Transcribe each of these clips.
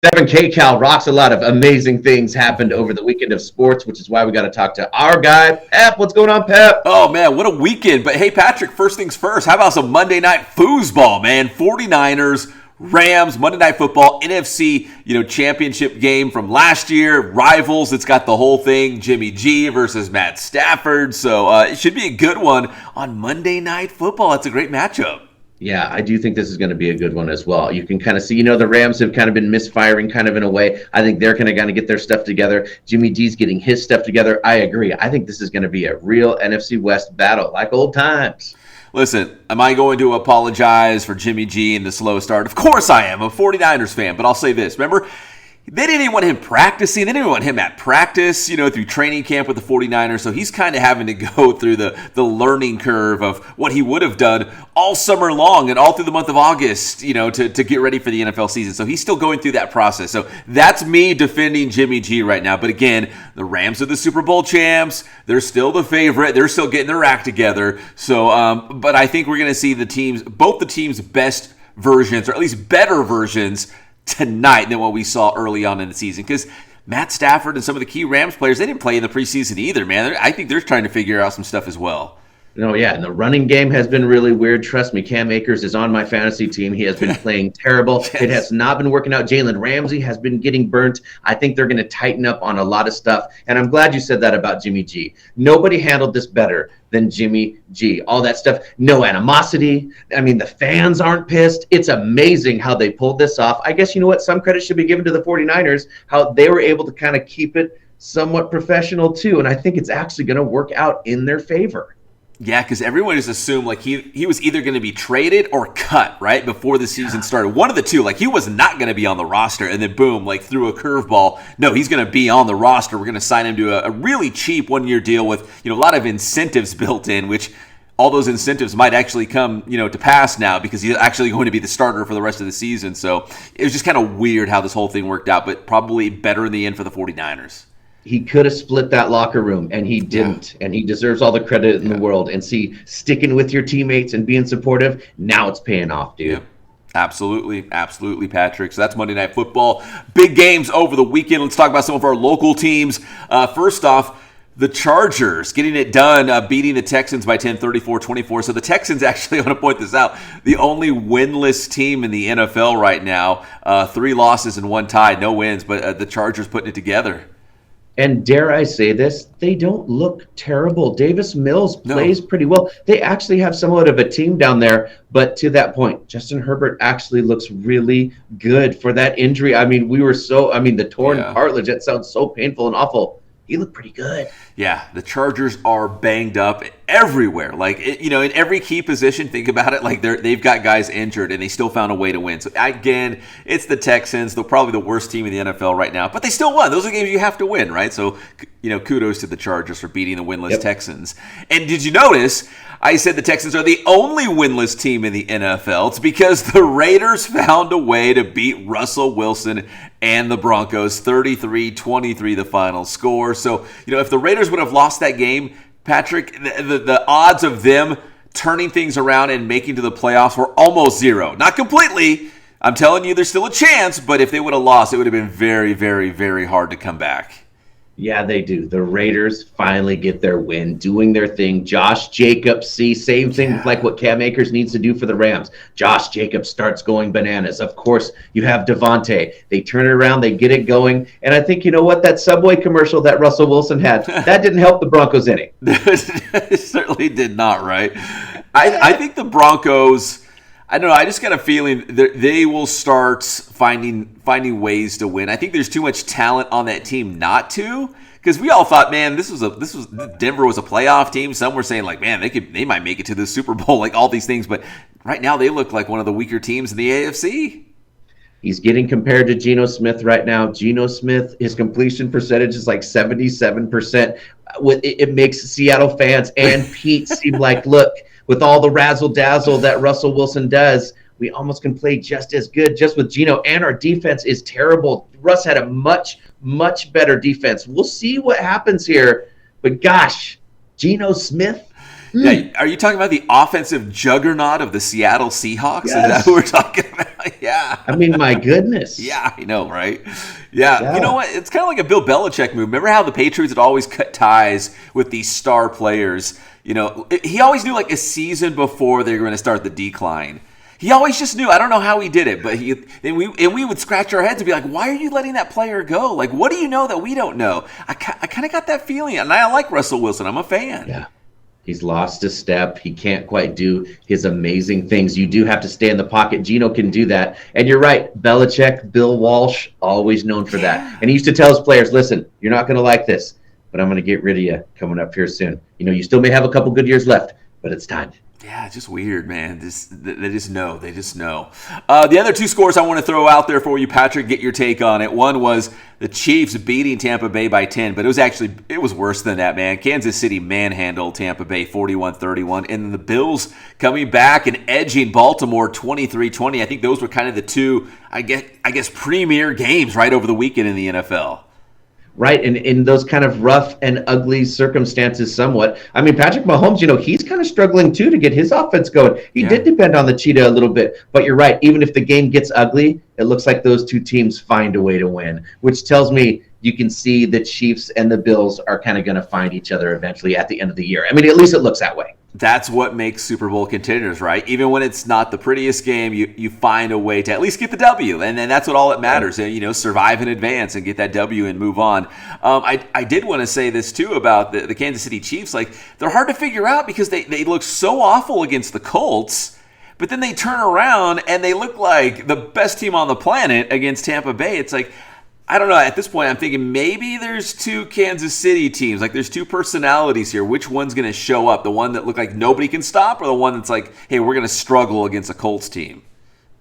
KCAL rocks. A lot of amazing things happened over the weekend of sports, which is why we got to talk to our guy, Pep. What's going on, Pep? Oh, man, what a weekend. But hey, Patrick, first things first, how about some Monday Night Foosball, man? 49ers, Rams, Monday Night Football, NFC, championship game from last year. Rivals, it's got the whole thing, Jimmy G versus Matt Stafford. So it should be a good one on Monday Night Football. That's a great matchup. Yeah, I do think this is going to be a good one as well. You can kind of see, the Rams have kind of been misfiring kind of in a way. I think they're going to get their stuff together. Jimmy G's getting his stuff together. I agree. I think this is going to be a real NFC West battle, like old times. Listen, am I going to apologize for Jimmy G and the slow start? Of course I am. I'm a 49ers fan, but I'll say this. Remember, they didn't even want him practicing. They didn't even want him at practice, through training camp with the 49ers. So he's kind of having to go through the learning curve of what he would have done all summer long and all through the month of August, to get ready for the NFL season. So he's still going through that process. So that's me defending Jimmy G right now. But again, the Rams are the Super Bowl champs. They're still the favorite. They're still getting their act together. So, but I think we're going to see both the teams' best versions, or at least better versions, tonight than what we saw early on in the season, because Matt Stafford and some of the key Rams players, they didn't play in the preseason either, man. I think they're trying to figure out some stuff as well. No, yeah, and the running game has been really weird. Trust me, Cam Akers is on my fantasy team. He has been playing terrible. Yes. It has not been working out. Jalen Ramsey has been getting burnt. I think they're going to tighten up on a lot of stuff, and I'm glad you said that about Jimmy G. Nobody handled this better than Jimmy G. All that stuff, no animosity. I mean, the fans aren't pissed. It's amazing how they pulled this off. I guess, you know what, some credit should be given to the 49ers, how they were able to kind of keep it somewhat professional too, and I think it's actually going to work out in their favor. Yeah, because everyone just assumed like he was either going to be traded or cut right before the season started. One of the two, like he was not going to be on the roster, and then boom, like threw a curveball. No, he's going to be on the roster. We're going to sign him to a really cheap one-year deal with a lot of incentives built in, which all those incentives might actually come to pass now because he's actually going to be the starter for the rest of the season. So it was just kind of weird how this whole thing worked out, but probably better in the end for the 49ers. He could have split that locker room, and he didn't. Yeah. And he deserves all the credit in the world. And see, sticking with your teammates and being supportive, now it's paying off, dude. Yeah. Absolutely, Patrick. So that's Monday Night Football. Big games over the weekend. Let's talk about some of our local teams. First off, the Chargers getting it done, beating the Texans by 10, 34-24. So the Texans, actually, I want to point this out, the only winless team in the NFL right now. 3 losses and 1 tie, no wins, but the Chargers putting it together. And dare I say this, they don't look terrible. Davis Mills plays pretty well. They actually have somewhat of a team down there. But to that point, Justin Herbert actually looks really good for that injury. I mean, the torn cartilage, that sounds so painful and awful. He looked pretty good. Yeah, the Chargers are banged up everywhere. Like, in every key position, think about it, like they've got guys injured, and they still found a way to win. So, again, it's the Texans. They're probably the worst team in the NFL right now, but they still won. Those are games you have to win, right? So, kudos to the Chargers for beating the winless Texans. And did you notice I said the Texans are the only winless team in the NFL? It's because the Raiders found a way to beat Russell Wilson and the Broncos, 33-23 the final score. So, if the Raiders would have lost that game, Patrick, the odds of them turning things around and making to the playoffs were almost zero. Not completely. I'm telling you, there's still a chance, but if they would have lost, it would have been very, very, very hard to come back. Yeah, they do. The Raiders finally get their win, doing their thing. Josh Jacobs, same thing like what Cam Akers needs to do for the Rams. Josh Jacobs starts going bananas. Of course, you have Devontae. They turn it around, they get it going. And I think, that Subway commercial that Russell Wilson had, that didn't help the Broncos any. It certainly did not, right? I think the Broncos, I don't know, I just got a feeling they will start finding ways to win. I think there's too much talent on that team not to, because we all thought, man, Denver was a playoff team. Some were saying like, man, they might make it to the Super Bowl, like all these things. But right now they look like one of the weaker teams in the AFC. He's getting compared to Geno Smith right now. Geno Smith, his completion percentage is like 77%. It makes Seattle fans and Pete seem like, look, with all the razzle-dazzle that Russell Wilson does, we almost can play just as good just with Geno, and our defense is terrible. Russ had a much, better defense. We'll see what happens here, but gosh, Geno Smith, Yeah, are you talking about the offensive juggernaut of the Seattle Seahawks? Yes. Is that who we're talking about? Yeah. I mean, my goodness. Yeah, I know, right? Yeah. You know what? It's kind of like a Bill Belichick move. Remember how the Patriots had always cut ties with these star players? You know, he always knew like a season before they were going to start the decline. He always just knew. I don't know how he did it, but we would scratch our heads and be like, "Why are you letting that player go? Like, what do you know that we don't know?" I kind of got that feeling, and I like Russell Wilson. I'm a fan. Yeah. He's lost a step. He can't quite do his amazing things. You do have to stay in the pocket. Geno can do that. And you're right. Belichick, Bill Walsh, always known for that. And he used to tell his players, listen, you're not going to like this, but I'm going to get rid of you coming up here soon. You know, you still may have a couple good years left, but it's time. Yeah, it's just weird, man. They just know. They just know. The other two scores I want to throw out there for you, Patrick, get your take on it. One was the Chiefs beating Tampa Bay by 10, but it was worse than that, man. Kansas City manhandled Tampa Bay 41-31, and the Bills coming back and edging Baltimore 23-20. I think those were kind of the two, I guess, premier games right over the weekend in the NFL. Right, and in those kind of rough and ugly circumstances somewhat. I mean, Patrick Mahomes, you know, he's kind of struggling too to get his offense going. He did depend on the cheetah a little bit, but you're right. Even if the game gets ugly, it looks like those two teams find a way to win, which tells me you can see the Chiefs and the Bills are kind of going to find each other eventually at the end of the year. I mean, at least it looks that way. That's what makes Super Bowl contenders, right? Even when it's not the prettiest game, you find a way to at least get the W, and then that's what all that matters. You know, survive in advance and get that W and move on. I did want to say this too about the Kansas City Chiefs. Like, they're hard to figure out because they look so awful against the Colts, but then they turn around and they look like the best team on the planet against Tampa Bay. It's like, I don't know. At this point, I'm thinking maybe there's two Kansas City teams. Like, there's two personalities here. Which one's going to show up? The one that look like nobody can stop, or the one that's like, hey, we're going to struggle against a Colts team?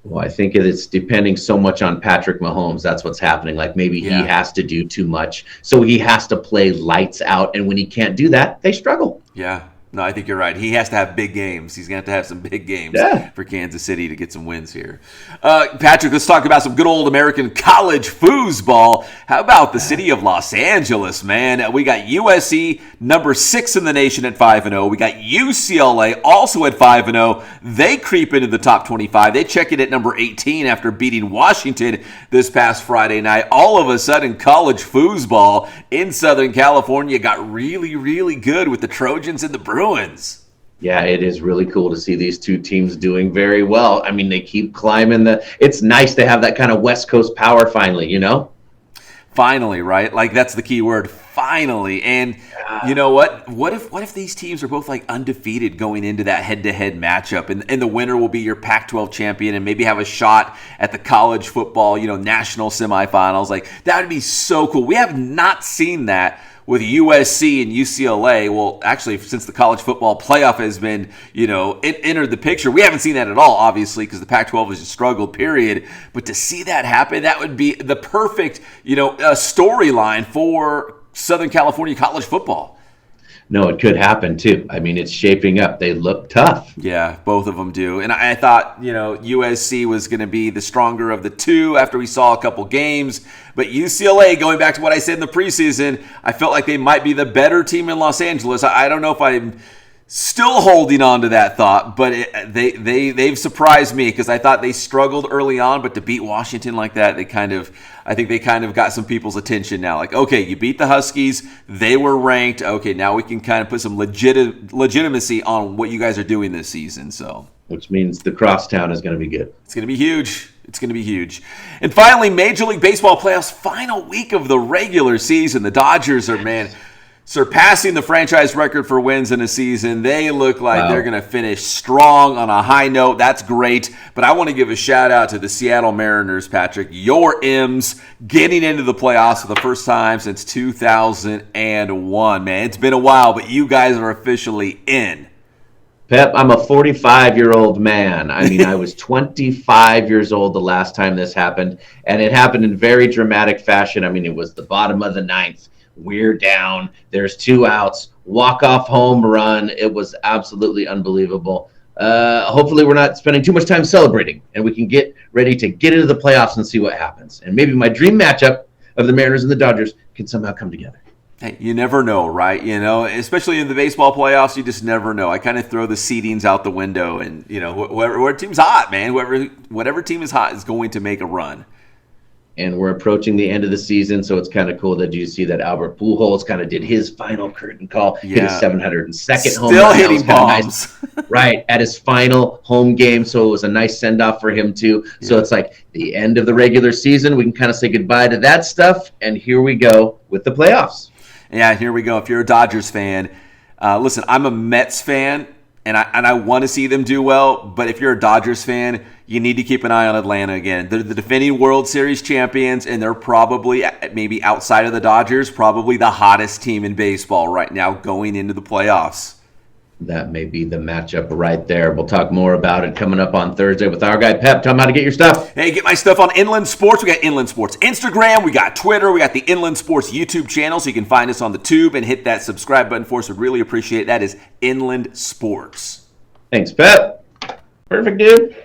Well, I think it's depending so much on Patrick Mahomes. That's what's happening. Like, maybe he has to do too much, so he has to play lights out. And when he can't do that, they struggle. Yeah. No, I think you're right. He has to have big games. He's going to have some big games for Kansas City to get some wins here. Patrick, let's talk about some good old American college foosball. How about the city of Los Angeles, man? We got USC, number 6 in the nation at 5-0. We got UCLA, also at 5-0. They creep into the top 25. They check in at number 18 after beating Washington this past Friday night. All of a sudden, college foosball in Southern California got really, really good with the Trojans and the Bruins. Yeah, it is really cool to see these two teams doing very well. I mean, they keep climbing it's nice to have that kind of West Coast power finally, you know? Finally, right? Like, that's the key word, finally. And you know what? What if these teams are both like undefeated going into that head-to-head matchup, and the winner will be your Pac-12 champion and maybe have a shot at the college football, national semifinals? Like, that would be so cool. We have not seen that with USC and UCLA. Well, actually, since the college football playoff has been, it entered the picture, we haven't seen that at all, obviously, because the Pac-12 has just struggled, period. But to see that happen, that would be the perfect, storyline for Southern California college football. No, it could happen too. I mean, it's shaping up. They look tough. Yeah, both of them do. And I thought, USC was going to be the stronger of the two after we saw a couple games. But UCLA, going back to what I said in the preseason, I felt like they might be the better team in Los Angeles. I don't know if I'm still holding on to that thought, but they've surprised me because I thought they struggled early on, but to beat Washington like that, I think they kind of got some people's attention now. Like, okay, you beat the Huskies, they were ranked. Okay, now we can kind of put some legitimacy on what you guys are doing this season. So, which means the crosstown is going to be good. It's going to be huge. It's going to be huge. And finally, Major League Baseball playoffs, final week of the regular season. The Dodgers are, surpassing the franchise record for wins in a season. They look like they're going to finish strong on a high note. That's great. But I want to give a shout out to the Seattle Mariners, Patrick. Your M's getting into the playoffs for the first time since 2001. Man, it's been a while, but you guys are officially in. Pep, I'm a 45-year-old man. I mean, I was 25 years old the last time this happened, and it happened in very dramatic fashion. I mean, it was the bottom of the ninth. We're down. There's 2 outs. Walk-off home run. It was absolutely unbelievable. Hopefully we're not spending too much time celebrating, and we can get ready to get into the playoffs and see what happens. And maybe my dream matchup of the Mariners and the Dodgers can somehow come together. Hey, you never know, right? Especially in the baseball playoffs, you just never know. I kind of throw the seedings out the window, and whoever team's hot, man, whatever team is hot is going to make a run. And we're approaching the end of the season, so it's kind of cool that you see that Albert Pujols kind of did his final curtain call, hit his 702nd home run. Still hitting bombs. Nice, right, at his final home game, so it was a nice send-off for him, too. Yeah. So it's like the end of the regular season. We can kind of say goodbye to that stuff, and here we go with the playoffs. Yeah, here we go. If you're a Dodgers fan, listen, I'm a Mets fan, and I want to see them do well, but if you're a Dodgers fan, you need to keep an eye on Atlanta again. They're the defending World Series champions, and they're probably, maybe outside of the Dodgers, probably the hottest team in baseball right now going into the playoffs. That may be the matchup right there. We'll talk more about it coming up on Thursday with our guy Pep. Tell him how to get your stuff. Hey, get my stuff on Inland Sports. We got Inland Sports Instagram. We got Twitter. We got the Inland Sports YouTube channel, so you can find us on the tube and hit that subscribe button for us. We'd really appreciate it. That is Inland Sports. Thanks, Pep. Perfect, dude.